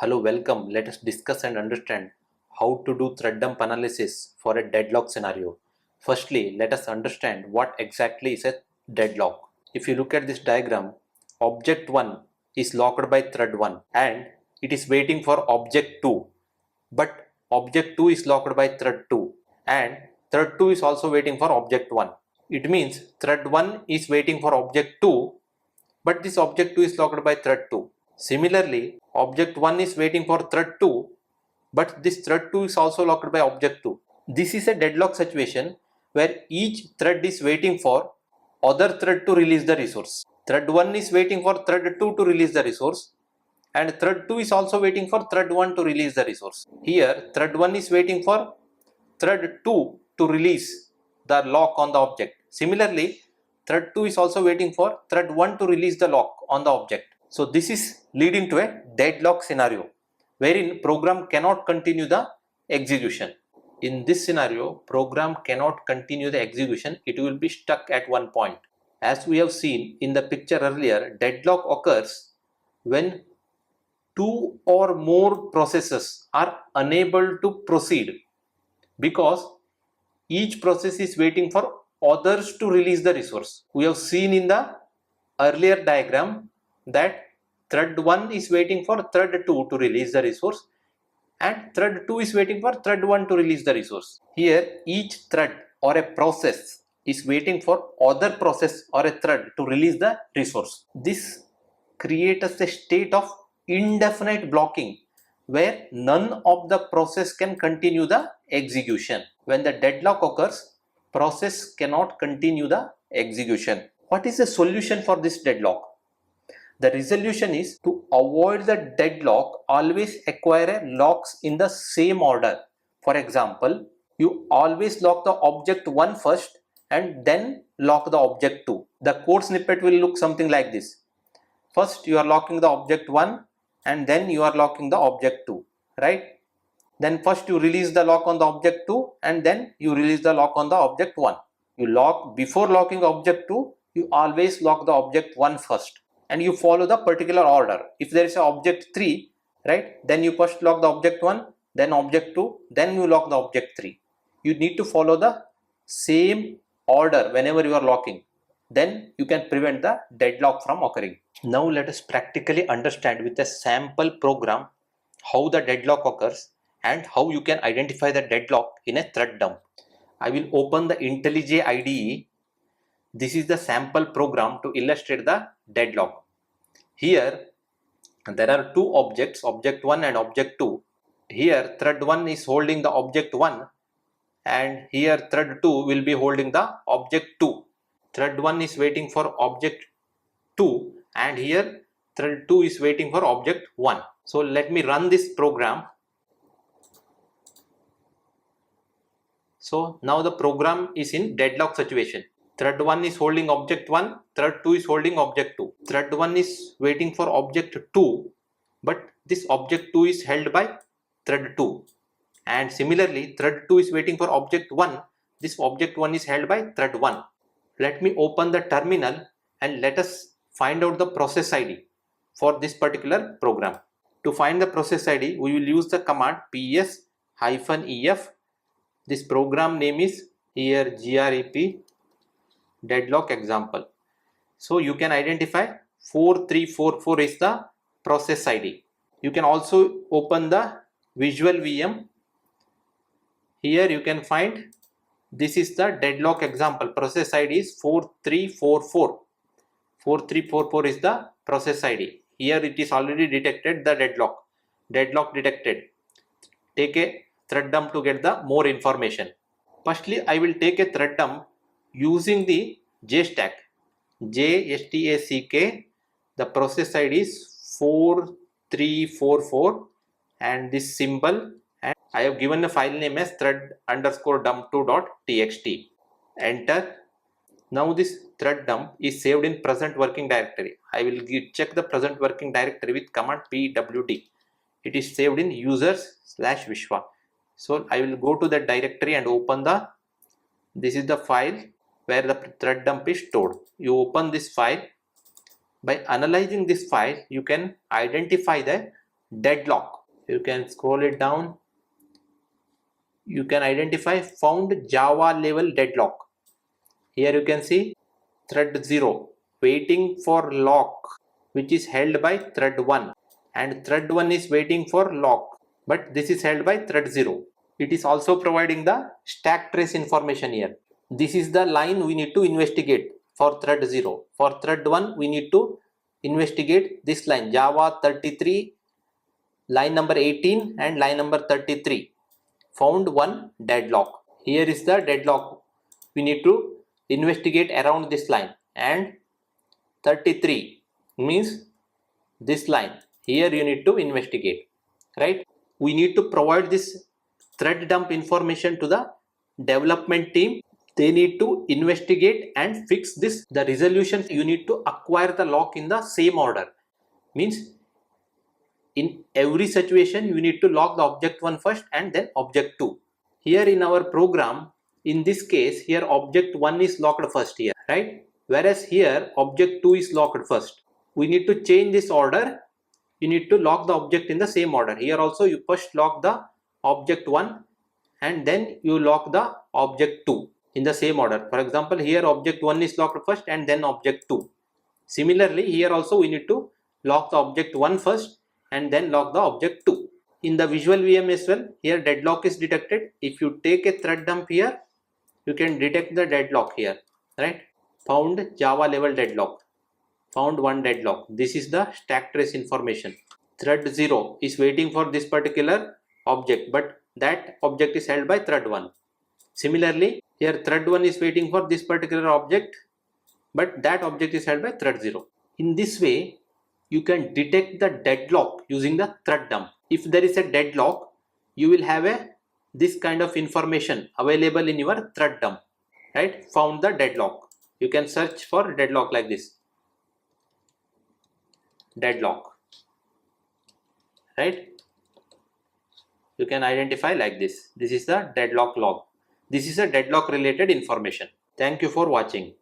Hello, welcome. Let us discuss and understand how to do thread dump analysis for a deadlock scenario. Firstly, let us understand what exactly is a deadlock. If you look at this diagram, object 1 is locked by thread 1 and it is waiting for object 2. But object 2 is locked by thread 2 and thread 2 is also waiting for object 1. It means thread 1 is waiting for object 2, but this object 2 is locked by thread 2. Similarly, object 1 is waiting for thread 2, but this thread 2 is also locked by object 2. This is a deadlock situation where each thread is waiting for other thread to release the resource. Thread 1 is waiting for thread 2 to release the resource and thread 2 is also waiting for thread 1 to release the resource. Here, thread 1 is waiting for thread 2 to release the lock on the object. Similarly, thread 2 is also waiting for thread 1 to release the lock on the object. So this is leading to a deadlock scenario wherein program cannot continue the execution. In this scenario, program cannot continue the execution. It will be stuck at one point. As we have seen in the picture earlier, deadlock occurs when two or more processes are unable to proceed because each process is waiting for others to release the resource. We have seen in the earlier diagram that thread 1 is waiting for thread 2 to release the resource and thread 2 is waiting for thread 1 to release the resource. Here each thread or a process is waiting for other process or a thread to release the resource. This creates a state of indefinite blocking where none of the process can continue the execution. When the deadlock occurs, process cannot continue the execution. What is the solution for this deadlock? The resolution is to avoid the deadlock, always acquire locks in the same order. For example, you always lock the object 1 first and then lock the object 2. The code snippet will look something like this. First you are locking the object 1 and then you are locking the object 2, right? Then first you release the lock on the object 2 and then you release the lock on the object 1. You lock before locking object 2, you always lock the object 1 first. And you follow the particular order. If there is an object 3, right, then you first lock the object 1, then object 2, then you lock the object 3. You need to follow the same order whenever you are locking. Then you can prevent the deadlock from occurring. Now let us practically understand with a sample program how the deadlock occurs and how you can identify the deadlock in a thread dump. I will open the IntelliJ IDE. This is the sample program to illustrate the deadlock. Here there are two objects, object 1 and object 2. Here thread 1 is holding the object 1 and here thread 2 will be holding the object 2. Thread 1 is waiting for object 2 and here thread 2 is waiting for object 1. So let me run this program. So now the program is in deadlock situation. Thread 1 is holding object 1, thread 2 is holding object 2. Thread 1 is waiting for object 2, but this object 2 is held by thread 2. And similarly, thread 2 is waiting for object 1, this object 1 is held by thread 1. Let me open the terminal and let us find out the process ID for this particular program. To find the process ID, we will use the command ps-ef. This program name is here grep deadlock example. So you can identify 4344 is the process ID. You can also open the visual VM. Here you can find this is the deadlock example. Process ID is 4344. 4344 is the process ID. Here it is already detected the deadlock. Deadlock detected. Take a thread dump to get the more information. Firstly, I will take a thread dump using the JStack, JSTACK. The process ID is 4344 and this symbol, and I have given the file name as thread_dump2.txt. Enter. Now this thread dump is saved in present working directory. I will check the present working directory with command pwd. It is saved in users/vishwa. So I will go to the directory and open this is the file where the thread dump is stored. You open this file. By analyzing this file, you can identify the deadlock. You can scroll it down. You can identify found Java level deadlock. Here you can see thread 0 waiting for lock, which is held by thread 1, and thread 1 is waiting for lock, but this is held by thread 0. It is also providing the stack trace information here. This is the line we need to investigate for thread 0. For thread 1 we need to investigate this line Java 33, line number 18 and line number 33. Found one deadlock. Here is the deadlock. We need to investigate around this line, and 33 means this line. Here you need to investigate, right? We need to provide this thread dump information to the development team. They need to investigate and fix this. The resolution, you need to acquire the lock in the same order. Means in every situation you need to lock the object 1 first and then object 2. Here in our program, in this case, here object 1 is locked first here, right? Whereas here object 2 is locked first. We need to change this order. You need to lock the object in the same order. Here also you first lock the object 1 and then you lock the object 2 in the same order. For example, here object 1 is locked first and then object 2. Similarly, here also we need to lock the object 1 first and then lock the object 2. In the visual VM as well, here deadlock is detected. If you take a thread dump here, you can detect the deadlock here, right? Found Java level deadlock. Found one deadlock. This is the stack trace information. Thread 0 is waiting for this particular object, but that object is held by thread 1. Similarly, here thread 1 is waiting for this particular object, but that object is held by thread 0. In this way, you can detect the deadlock using the thread dump. If there is a deadlock, you will have this kind of information available in your thread dump, right? Found the deadlock. You can search for deadlock like this. Deadlock, right? You can identify like this. This is the deadlock log. This is a deadlock related information. Thank you for watching.